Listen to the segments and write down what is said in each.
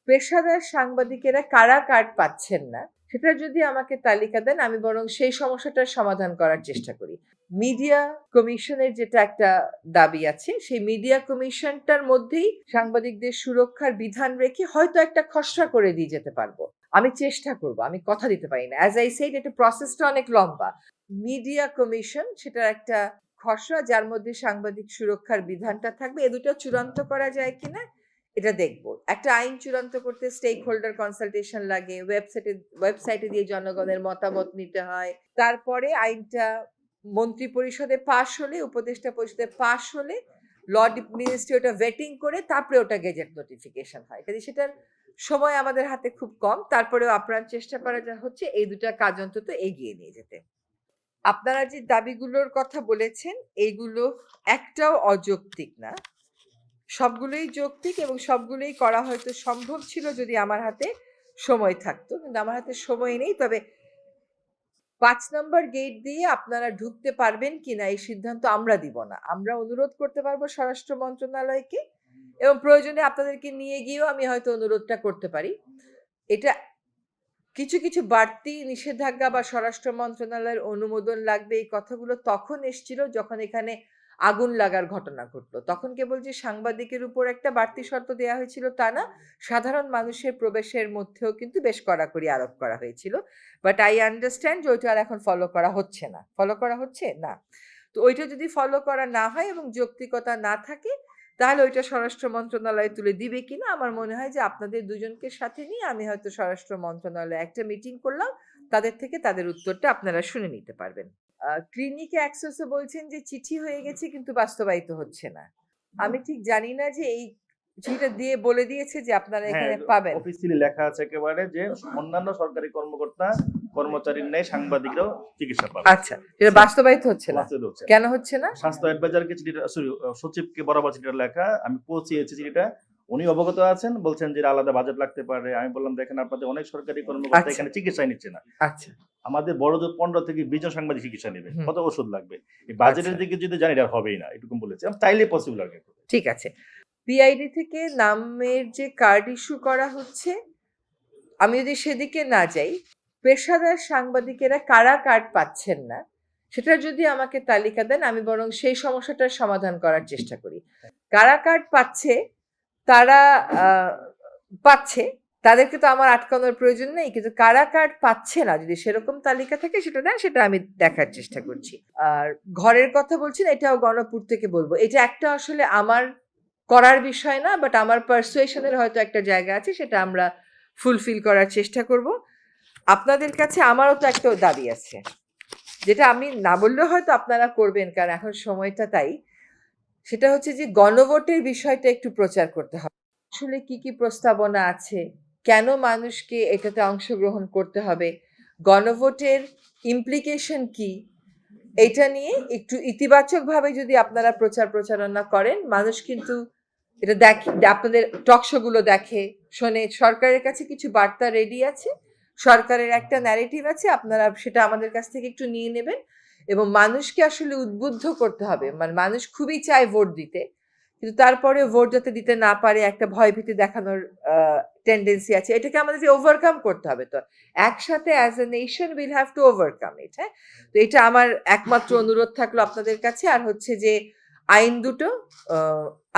পেশাদার সাংবাদিকেরা কারা কার্ড পাচ্ছেন না সেটা যদি আমাকে তালিকা দেন আমি বরং সেই সমস্যাটার সমাধান করার চেষ্টা করি। মিডিয়া কমিশনের যেটা একটা দাবি আছে সেই মিডিয়া কমিশনটার মধ্যেই সাংবাদিকদের সুরক্ষার বিধান রেখে হয়তো একটা খসড়া করে দিয়ে যেতে পারবো। আমি চেষ্টা করব, আমি কথা দিতে পারি না। অ্যাজ আই সেড, এটা প্রসেসটা অনেক লম্বা। মিডিয়া কমিশন সেটার একটা খসড়া যার মধ্যে সাংবাদিক সুরক্ষার বিধানটা থাকবে, এ দুটো চূড়ান্ত করা যায় কিনা এটা দেখবো। একটা আইন চূড়ান্ত করতে স্টেক হোল্ডার কনসালটেশন লাগে, ওয়েবসাইটে দিয়ে জনগণের মতামত নিতে হয়, তারপরে আইনটা মন্ত্রী পরিষদে পাশ হলে, উপদেষ্টা পরিষদে পাশ হলে ল মিনিস্ট্রি ওটা ভেটিং করে তারপরে ওটা গেজেট নোটিফিকেশন হয়। কাজে সেটার সময় আমাদের হাতে খুব কম, তারপরেও আপ্রাণ চেষ্টা করা যা হচ্ছে এই দুটা কাজ অন্তত এগিয়ে নিয়ে যেতে। আপনারা যে দাবিগুলোর কথা বলেছেন এইগুলো একটাও অযৌক্তিক না, সবগুলোই যৌক্তিক এবং সবগুলোই করা হয়তো সম্ভব ছিল যদি আমার হাতে সময় থাকতো, কিন্তু আমার হাতে সময় নেই। তবে ৫ নম্বর গেট দিয়ে আপনারা ঢুকতে পারবেন কিনা এই সিদ্ধান্ত আমরা দিব না। আমরা অনুরোধ করতে পারবো স্বরাষ্ট্র মন্ত্রণালয়কে এবং প্রয়োজনে আপনাদেরকে নিয়ে গিয়েও আমি হয়তো অনুরোধটা করতে পারি। এটা কিছু কিছু বাড়তি নিষেধাজ্ঞা বা স্বরাষ্ট্র মন্ত্রণালয়ের অনুমোদন লাগবে এই কথাগুলো তখন এসেছিল যখন এখানে আগুন লাগার ঘটনা ঘটলো। তখন কেবল যে সাংবাদিকের উপর একটা বাড়তি শর্ত দেওয়া হয়েছিল তা না, সাধারণ মানুষের প্রবেশের মধ্যেও কিন্তু বেশ কড়াকড়ি আরোপ করা হয়েছিল। বাট আই আন্ডারস্ট্যান্ড যে ওইটা আর এখন ফলো করা হচ্ছে না। ফলো করা হচ্ছে না, তো ওইটা যদি ফলো করা না হয় এবং যৌক্তিকতা না থাকে তাহলে ওইটা স্বরাষ্ট্র মন্ত্রণালয় তুলে দিবে কিনা আমার মনে হয় যে আপনাদের দুজনকে সাথে নিয়ে আমি হয়তো স্বরাষ্ট্র মন্ত্রণালয়ে একটা মিটিং করলাম, তাদের থেকে তাদের উত্তরটা আপনারা শুনে নিতে পারবেন। ক্লিনিকে অ্যাক্সেসও বলছেন যে চিঠি হয়ে গেছে কিন্তু বাস্তবায়িত হচ্ছে না। আমি ঠিক জানি না যে এই চিঠিটা দিয়ে বলে দিয়েছে যে আপনারা এখানে পাবেন। অফিসিয়ালি লেখা আছে একেবারে যে অন্যান্য সরকারি কর্মকর্তা কর্মচারীর ন্যায় সাংবাদিকরাও চিকিৎসা পাবে। আচ্ছা, এটা বাস্তবায়িত হচ্ছে না, কেন হচ্ছে না? স্বাস্থ্য অ্যাডভাইজারকে চিঠিটা, সরি সচিবকে বরাবর চিঠিটা লেখা, আমি পৌঁছিয়েছি চিঠিটা, উনি অবগত আছেন, বলছেন যে আলাদা বাজেট লাগতে পারে। আমি বললাম দেখেন আপনাদের অনেক সরকারি কর্মকর্তা এখানে চিকিৎসায় নিচ্ছে না। আচ্ছা, আমাদের বড় জোর 15 থেকে 20 জন সাংবাদিক চিকিৎসা নেবে, কত ওষুধ লাগবে, এই বাজেটের দিকে যদি জানি এটা হবেই না, এটুকু বলেছি। তাইলে পসিবল আগে। ঠিক আছে। পিআইডি থেকে নামের যে কার্ড ইস্যু করা হচ্ছে, আমি যদি সেদিকে না যাই, পেশাদার সাংবাদিকেরা কারা কার্ড পাচ্ছেন না সেটা যদি আমাকে তালিকা দেন আমি বরং সেই সমস্যাটার সমাধান করার চেষ্টা করি। কারা কার্ড পাচ্ছে তারা পাচ্ছে, তাদেরকে তো আমার আটকানোর প্রয়োজন নেই, কিন্তু কারা কার্ড পাচ্ছে না যদি সেরকম তালিকা থাকে সেটা দেন, সেটা আমি দেখার চেষ্টা করছি। আর ঘরের কথা বলছেন, এটাও গণপুর থেকে বলবো, এটা একটা আসলে আমার করার বিষয় না, বাট আমার পারসুয়েশনের হয়তো একটা জায়গা আছে, সেটা আমরা ফুলফিল করার চেষ্টা করব। আপনাদের কাছে আমারও তো একটা দাবি আছে, যেটা আমি না বললেও হয়তো আপনারা করবেন, কারণ এখন সময়টা তাই। সেটা হচ্ছে যে গণভোটের বিষয়টা একটু প্রচার করতে হবে। আসলে কি কি প্রস্তাবনা আছে, কেন মানুষকে এটাতে অংশগ্রহণ করতে হবে, গণভোটের ইমপ্লিকেশন কি, এটা নিয়ে একটু ইতিবাচকভাবে যদি আপনারা প্রচারণা করেন, মানুষ কিন্তু এটা দেখে, আপনাদের টকশোগুলো দেখে শোনে, সরকারের কাছে কিছু বার্তা রেডি আছে, সরকারের একটা ন্যারেটিভ আছে, আপনারা সেটা আমাদের কাছ থেকে একটু নিয়ে নেবেন এবং মানুষকে আসলে উদ্বুদ্ধ করতে হবে। মানে মানুষ খুবই চায় ভোট দিতে, কিন্তু তারপরে ভোট যাতে দিতে না পারে একটা ভয়ভীতি দেখানোর টেন্ডেন্সি আছে, এটাকে আমাদের ওভারকাম করতে হবে। তো একসাথে as a nation will have to overcome ইট। হ্যাঁ, তো এটা আমার একমাত্র অনুরোধ থাকলো আপনাদের কাছে। আর হচ্ছে যে আইন দুটো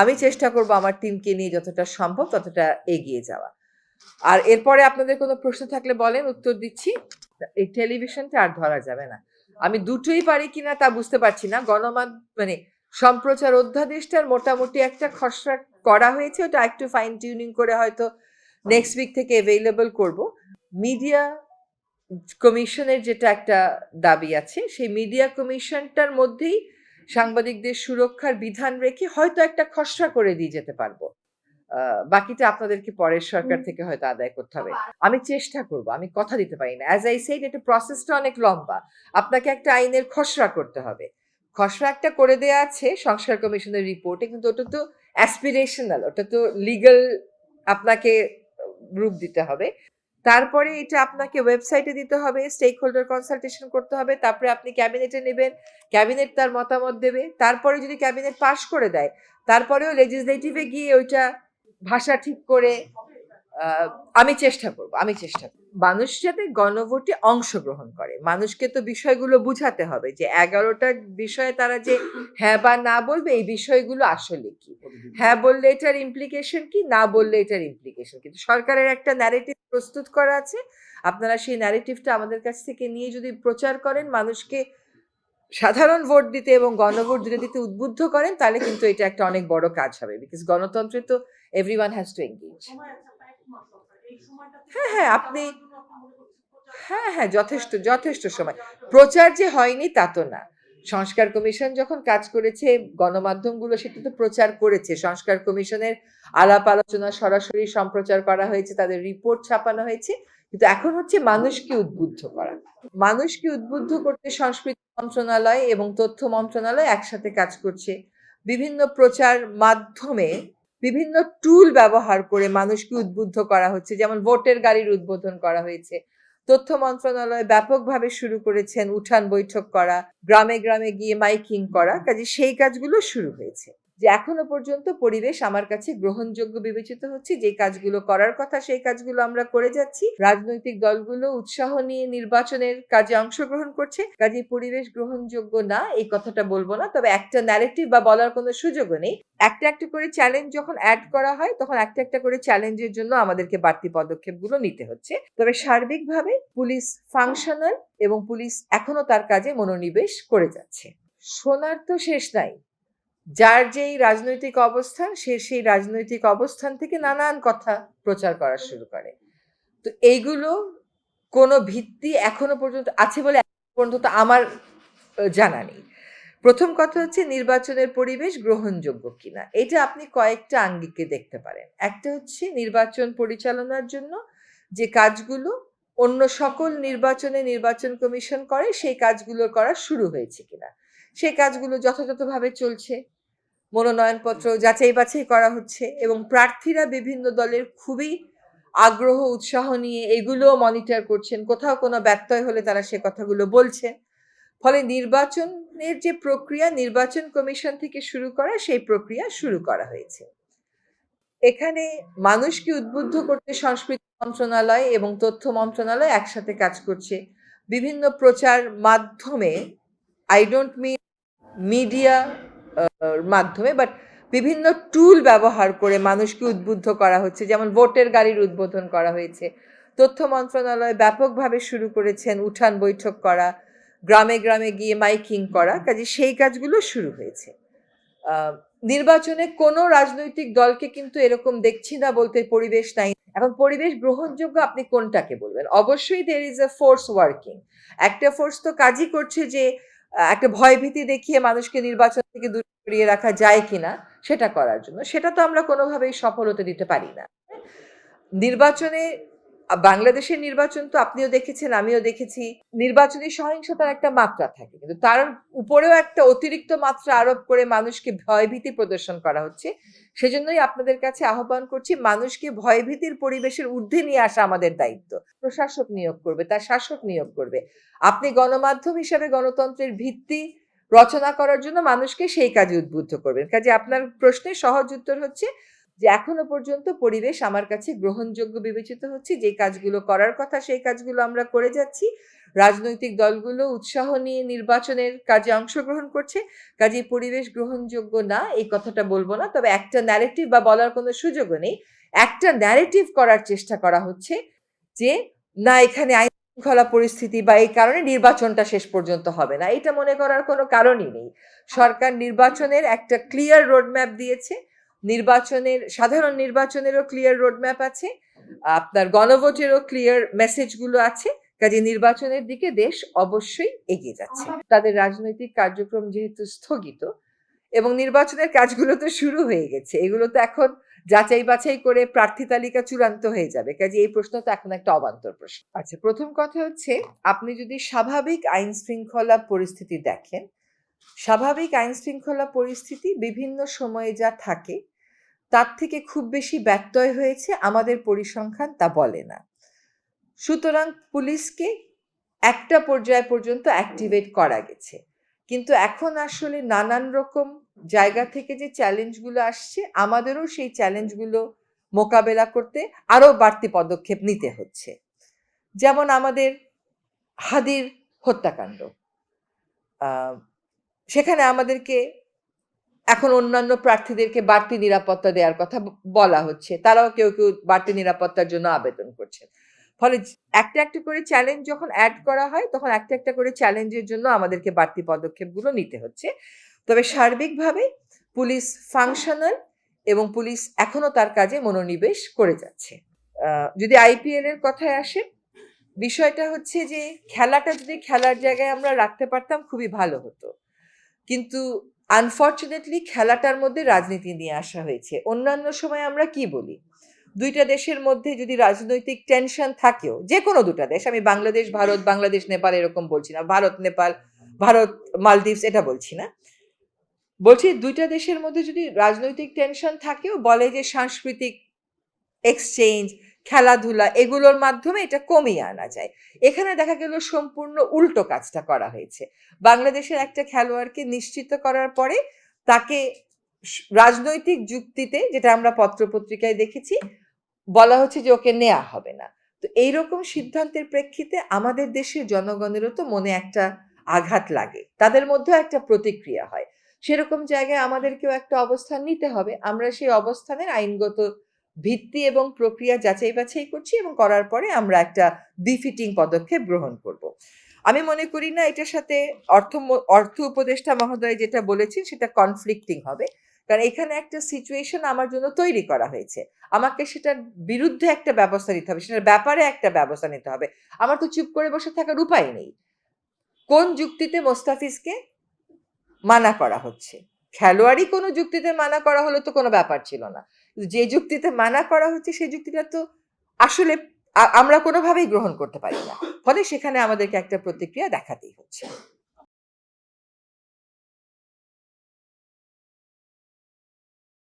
আমি চেষ্টা করব আমার টিমকে নিয়ে যতটা সম্ভব ততটা এগিয়ে যাওয়া। আর এরপরে আপনাদের কোনো প্রশ্ন থাকলে বলেন, উত্তর দিচ্ছি। এই টেলিভিশনটা আর ধরা যাবে না, আমি দুটোই পারি কিনা তা বুঝতে পারছি না। মানে সম্প্রচার অধ্যাদেশটার মোটামুটি একটা খসড়া করা হয়েছে, ওটা একটু ফাইন টিউনিং করে হয়তো নেক্সট উইক থেকে অ্যাভেলেবল করব। মিডিয়া কমিশনের যেটা একটা দাবি আছে সেই মিডিয়া কমিশনটার মধ্যেই সাংবাদিকদের সুরক্ষার বিধান রেখে হয়তো একটা খসড়া করে দিয়ে যেতে পারবো। বাকিটা আপনাদেরকে পরের সরকার থেকে হয়তো আদায় করতে হবে। আমি চেষ্টা করব, আমি কথা দিতে পারি না। অ্যাজ আই সেড, এটা প্রসেসটা অনেক লম্বা। আপনাকে একটা আইনের খসড়া করতে হবে, খসড়া একটা করে দেয়া আছে সংস্কার কমিশনের রিপোর্টে, কিন্তু ওটা তো অ্যাসপিরেশনাল, ওটা তো লিগ্যাল, আপনাকে রূপ দিতে হবে। তারপরে এটা আপনাকে ওয়েবসাইটে দিতে হবে, স্টেক হোল্ডার কনসালটেশন করতে হবে, তারপরে আপনি ক্যাবিনেটে নেবেন, ক্যাবিনেট তার মতামত দেবে, তারপরে যদি ক্যাবিনেট পাশ করে দেয় তারপরেও লেজিসলেটিভে গিয়ে ওইটা ভাষা ঠিক করে আমি চেষ্টা করব। মানুষ যাতে গণভোটে অংশগ্রহণ করে, মানুষকে তো বিষয়গুলো বুঝাতে হবে যে ১১টা বিষয়ে তারা যে হ্যাঁ বা না বলবে এই বিষয়গুলো আসলে কি। হ্যাঁ বললে এটার ইমপ্লিকেশন কি, না বললে এটার ইমপ্লিকেশন কিন্তু সরকারের একটা ন্যারেটিভ প্রস্তুত করা আছে। আপনারা সেই ন্যারেটিভটা আমাদের কাছ থেকে নিয়ে যদি প্রচার করেন, মানুষকে সাধারণ ভোট দিতে এবং গণভোট দিতে উদ্বুদ্ধ করেন, তাহলে কিন্তু এটা একটা অনেক বড় কাজ হবে। বিকজ গণতন্ত্রে তো এভরিওয়ান হ্যাজ টু এঙ্গেজ। হ্যাঁ, আপনি হ্যাঁ, যথেষ্ট সময়। প্রচার যে হয়নি তা তো না। সংস্কার কমিশন যখন কাজ করেছে, গণমাধ্যমগুলো সেটা তো প্রচার করেছে। সংস্কার কমিশনের আলাপ আলোচনা সরাসরি সম্প্রচার করা হয়েছে, তাদের রিপোর্ট ছাপানো হয়েছে। কিন্তু এখন হচ্ছে মানুষকে উদ্বুদ্ধ করা। মানুষকে উদ্বুদ্ধ করতে সংস্কৃতি মন্ত্রণালয় এবং তথ্য মন্ত্রণালয় একসাথে কাজ করছে। বিভিন্ন প্রচার মাধ্যমে বিভিন্ন টুল ব্যবহার করে মানুষকে উদ্বুদ্ধ করা হচ্ছে, যেমন ভোটের গাড়ির উদ্বোধন করা হয়েছে। তথ্য মন্ত্রণালয় ব্যাপকভাবে শুরু করেছেন উঠান বৈঠক করা, গ্রামে গ্রামে গিয়ে মাইকিং করা, কাজে সেই কাজগুলো শুরু হয়েছে। যে এখনো পর্যন্ত পরিবেশ আমার কাছে গ্রহণযোগ্য বিবেচিত হচ্ছে, যে কাজগুলো করার কথা সেই কাজগুলো আমরা করে যাচ্ছি। রাজনৈতিক দলগুলো উৎসাহ নিয়ে নির্বাচনের কাজে অংশগ্রহণ করছে, কাজে পরিবেশ গ্রহণযোগ্য না এই কথাটা বলবো না, তবে একটা ন্যারেটিভ বা বলার কোনো সুযোগও নেই। একটা করে চ্যালেঞ্জ যখন অ্যাড করা হয়, তখন একটা করে চ্যালেঞ্জের জন্য আমাদেরকে বাড়তি পদক্ষেপগুলো নিতে হচ্ছে। তবে সার্বিকভাবে পুলিশ ফাংশনাল এবং পুলিশ এখনো তার কাজে মনোনিবেশ করে যাচ্ছে। শোনার তো শেষ নাই। যার যেই রাজনৈতিক অবস্থান, সে সেই রাজনৈতিক অবস্থান থেকে নানান কথা প্রচার করা শুরু করে। তো এইগুলো কোনো ভিত্তি এখনো পর্যন্ত আছে বলে পর্যন্ত আমার জানা নেই। প্রথম কথা হচ্ছে নির্বাচনের পরিবেশ গ্রহণযোগ্য কিনা, এটা আপনি কয়েকটা আঙ্গিকে দেখতে পারেন। একটা হচ্ছে নির্বাচন পরিচালনার জন্য যে কাজগুলো অন্য সকল নির্বাচনে নির্বাচন কমিশন করে, সেই কাজগুলো করা শুরু হয়েছে কিনা। সেই কাজগুলো যথাযথভাবে চলছে, মনোনয়নপত্র যাচাই বাছাই করা হচ্ছে এবং প্রার্থীরা বিভিন্ন দলের খুবই আগ্রহ উৎসাহ নিয়ে এগুলোও মনিটর করছেন। কোথাও কোনো ব্যত্যয় হলে তারা সে কথাগুলো বলছেন। ফলে নির্বাচনের যে প্রক্রিয়া নির্বাচন কমিশন থেকে শুরু করা, সেই প্রক্রিয়া শুরু করা হয়েছে। এখানে মানুষকে উদ্বুদ্ধ করতে সংস্কৃতি মন্ত্রণালয় এবং তথ্য মন্ত্রণালয় একসাথে কাজ করছে। বিভিন্ন প্রচার মাধ্যমে, আই ডোন্ট মিন মিডিয়া মাধ্যমে, বাট বিভিন্ন টুল ব্যবহার করে মানুষকে উদ্বুদ্ধ করা হচ্ছে, যেমন ভোটের গাড়ির উদ্বোধন করা হয়েছে। তথ্য মন্ত্রণালয় ব্যাপকভাবে শুরু করেছেন উঠান বৈঠক করা, গ্রামে গ্রামে গিয়ে মাইকিং করা, কাজে সেই কাজগুলো শুরু হয়েছে। নির্বাচনে কোনো রাজনৈতিক দলকে কিন্তু এরকম দেখছি না বলতে পরিবেশ নাই। এখন পরিবেশ গ্রহণযোগ্য আপনি কোনটাকে বলবেন? অবশ্যই there is a force working। একটা ফোর্স তো কাজই করছে যে একটা ভয়ভীতি দেখিয়ে মানুষকে নির্বাচন থেকে দূরে সরিয়ে রাখা যায় কিনা সেটা করার জন্য। সেটা তো আমরা কোনোভাবেই সফল হতে দিতে পারি না। নির্বাচনে বাংলাদেশের নির্বাচন তো আপনিও দেখেছেন, আমিও দেখেছি। নির্বাচনী সহিংসতার একটা মাত্রা থাকে, কিন্তু তার উপরেও একটা অতিরিক্ত মাত্রা আরোপ করে মানুষকে ভয়ভীতি প্রদর্শন করা হচ্ছে। সেজন্যই আপনাদের কাছে আহ্বান করছি, মানুষকে ভয়ভীতির পরিবেশের ঊর্ধ্বে নিয়ে আসা আমাদের দায়িত্ব। প্রশাসক নিয়োগ করবে, তার শাসক নিয়োগ করবে। আপনি গণমাধ্যম হিসাবে গণতন্ত্রের ভিত্তি রচনা করার জন্য মানুষকে সেই কাজে উদ্বুদ্ধ করবেন। কাজে আপনার প্রশ্নের সহজ উত্তর হচ্ছে যে এখনো পর্যন্ত পরিবেশ আমার কাছে গ্রহণযোগ্য বিবেচিত হচ্ছে, যে কাজগুলো করার কথা সেই কাজগুলো আমরা করে যাচ্ছি। রাজনৈতিক দলগুলো উৎসাহ নিয়ে নির্বাচনের কাজে অংশগ্রহণ করছে, কাজে পরিবেশ গ্রহণযোগ্য না এই কথাটা বলবো না, তবে একটা ন্যারেটিভ বা বলার কোনো সুযোগও নেই। একটা ন্যারেটিভ করার চেষ্টা করা হচ্ছে যে না, এখানে আইন শৃঙ্খলা পরিস্থিতি বা এই কারণে নির্বাচনটা শেষ পর্যন্ত হবে না, এটা মনে করার কোনো কারণই নেই। সরকার নির্বাচনের একটা ক্লিয়ার রোডম্যাপ দিয়েছে, সাধারণ নির্বাচনেরও ক্লিয়ার রোডম্যাপ আছে, আপনার গণভোটেরও ক্লিয়ার মেসেজগুলো আছে। কাজে নির্বাচনের দিকে দেশ অবশ্যই এগিয়ে যাচ্ছে। তাদের রাজনৈতিক কার্যক্রম যেহেতু স্থগিত এবং নির্বাচনের কাজগুলো তো শুরু হয়ে গেছে, এগুলো তো এখন যাচাই বাছাই করে প্রার্থী তালিকা চূড়ান্ত হয়ে যাবে। কাজে এই প্রশ্ন তো এখন একটা অবান্তর প্রশ্ন। আচ্ছা, প্রথম কথা হচ্ছে, আপনি যদি স্বাভাবিক আইন শৃঙ্খলা পরিস্থিতি দেখেন, স্বাভাবিক আইন শৃঙ্খলা পরিস্থিতি বিভিন্ন সময়ে যা থাকে তার থেকে খুব বেশি ব্যত্যয় হয়েছে আমাদের পরিসংখ্যান তা বলে না। সুতরাং পুলিশকে একটা পর্যায় পর্যন্ত অ্যাক্টিভেট করা গেছে, কিন্তু এখন আসলে নানান রকম জায়গা থেকে যে চ্যালেঞ্জগুলো আসছে, আমাদেরও সেই চ্যালেঞ্জগুলো মোকাবেলা করতে আরো বাড়তি পদক্ষেপ নিতে হচ্ছে। যেমন আমাদের হাদির হত্যাকাণ্ড, সেখানে আমাদেরকে এখন অন্যান্য প্রার্থীদেরকে বাড়তি নিরাপত্তা দেওয়ার কথা বলা হচ্ছে, তারাও কেউ কেউ বাড়তি নিরাপত্তার জন্য আবেদন করছেন। ফলে একটা একটা করে চ্যালেঞ্জ যখন অ্যাড করা হয় তখন একটা একটা করে চ্যালেঞ্জের জন্য আমাদেরকে বাড়তি পদক্ষেপগুলো নিতে হচ্ছে। তবে সার্বিকভাবে পুলিশ ফাংশনাল এবং পুলিশ এখনো তার কাজে মনোনিবেশ করে যাচ্ছে। যদি আইপিএল এর কথায় আসে, বিষয়টা হচ্ছে যে খেলাটা যদি খেলার জায়গায় আমরা রাখতে পারতাম খুবই ভালো হতো, কিন্তু আনফর্চুনেটলি খেলাটার মধ্যে রাজনীতি নিয়ে আসা হয়েছে। অন্যান্য সময় আমরা কি বলি, দুইটা দেশের মধ্যে যদি রাজনৈতিক টেনশন থাকেও, যে কোনো দুটা দেশ, আমি বাংলাদেশ ভারত, বাংলাদেশ নেপাল এরকম বলছি না, ভারত নেপাল, ভারত মালদ্বীপস এটা বলছি না, বলছি দুইটা দেশের মধ্যে যদি রাজনৈতিক টেনশন থাকেও বলে যে সাংস্কৃতিক এক্সচেঞ্জ, খেলাধুলা এগুলোর মাধ্যমে এটা কমিয়ে আনা যায়। এখানে দেখা গেল সম্পূর্ণ উল্টো কাজটা করা হয়েছে। বাংলাদেশের একটা খেলোয়াড়কে নিশ্চিত করার পরে তাকে রাজনৈতিক যুক্তিতে, যেটা আমরা পত্রপত্রিকায় দেখেছি, বলা হচ্ছে যে ওকে নেওয়া হবে না। তো এইরকম সিদ্ধান্তের প্রেক্ষিতে আমাদের দেশের জনগণেরও তো মনে একটা আঘাত লাগে, তাদের মধ্যেও একটা প্রতিক্রিয়া হয়। সেরকম জায়গায় আমাদেরকেও একটা অবস্থান নিতে হবে। আমরা সেই অবস্থানের আইনগত ভিত্তি এবং প্রক্রিয়া যাচাই বাছাই করছি এবং করার পরে আমরা একটা বিফিটিং পদক্ষেপ গ্রহণ করব। আমি মনে করি না এটার সাথে অর্থ উপদেষ্টা মহোদয় যেটা বলেছেন সেটা কনফ্লিক্টিং হবে, কারণ এখানে একটা সিচুয়েশন আমার জন্য তৈরি করা হয়েছে, আমাকে সেটার বিরুদ্ধে একটা ব্যবস্থা নিতে হবে, সেটার ব্যাপারে একটা ব্যবস্থা নিতে হবে। আমার তো চুপ করে বসে থাকার উপায় নেই। কোন যুক্তিতে মোস্তাফিজকে মানা করা হচ্ছে? খেলোয়াড়ই কোনো যুক্তিতে মানা করা হলে তো কোনো ব্যাপার ছিল না, যে যুক্তিতে মানা করা হচ্ছে সেই যুক্তিটা তো আসলে আমরা কোনোভাবেই গ্রহণ করতে পারি না। ফলে সেখানে আমাদেরকে একটা প্রতিক্রিয়া দেখাতেই হচ্ছে।